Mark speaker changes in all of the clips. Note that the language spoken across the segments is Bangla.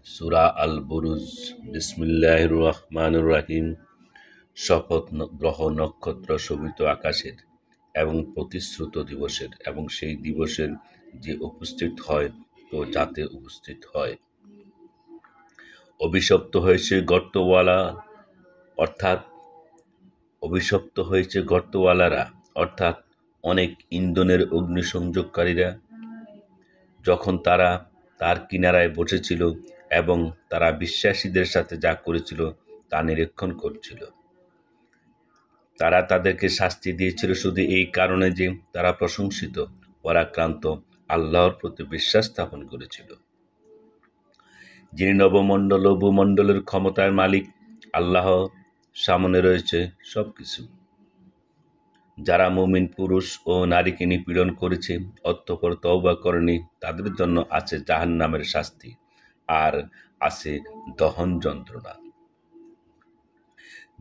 Speaker 1: সূরা আল বুরুজ। বিসমিল্লাহির রহমানির রহিম। শপথ গ্রহ নক্ষত্র শোভিত আকাশের এবং প্রতিশ্রুত দিবসের এবং সেই দিবসের যে উপস্থিত হয় ও যাতে উপস্থিত হয়। অভিশপ্ত হয়েছে গর্তওয়ালা অর্থাৎ অভিশপ্ত হয়েছে গর্তওয়ালারা অর্থাৎ অনেক ইন্ধনের অগ্নিসংযোগকারীরা, যখন তারা তার কিনারায় বসেছিল এবং তারা বিশ্বাসীদের সাথে যা করেছিল তা নিরীক্ষণ করছিল। তারা তাদেরকে শাস্তি দিয়েছিল শুধু এই কারণে যে তারা প্রশংসিত পরাক্রান্ত আল্লাহর প্রতি বিশ্বাস স্থাপন করেছিল, যিনি নবমণ্ডল ও ভূমণ্ডলের ক্ষমতার মালিক। আল্লাহ সামনে রয়েছে সবকিছু। যারা মুমিন পুরুষ ও নারীকে নিপীড়ন করেছে অতঃপর তওবা করেনি, তাদের জন্য আছে জাহান্নামের শাস্তি আর আছে দহন যন্ত্রণা।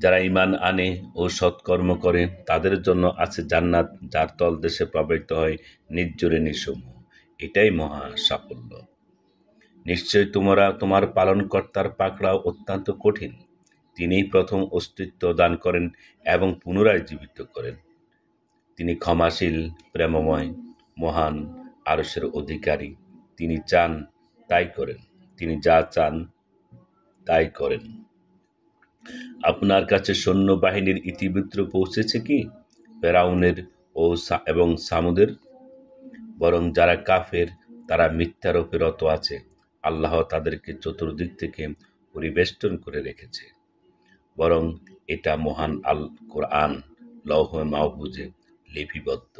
Speaker 1: যারা ঈমান আনে ও সৎকর্ম করে তাদের জন্য আছে জান্নাত, যার তলদেশে প্রবাহিত হয় নির্ঝরে নিঃসমূহ। এটাই মহা সাফল্য। নিশ্চয় তোমরা তোমার পালনকর্তার পাকড়াও অত্যন্ত কঠিন। তিনিই প্রথম অস্তিত্ব দান করেন এবং পুনরায় জীবিত করেন। তিনি ক্ষমাশীল, প্রেমময়, মহান, আরশের অধিকারী। তিনি চান তাই করেন, তিনি যা চান তাই করেন। আপনার কাছে সৈন্যবাহিনীর ইতিবৃত্ত পৌঁছেছে কি ফেরাউনের এবং সামুদের? বরং যারা কাফের তারা মিথ্যারোপে রত আছে। আল্লাহ তাদেরকে চতুর্দিক থেকে পরিবেষ্টন করে রেখেছে। বরং এটা মহান আল কোরআন লৌহে মাহফুজে লিপিবদ্ধ।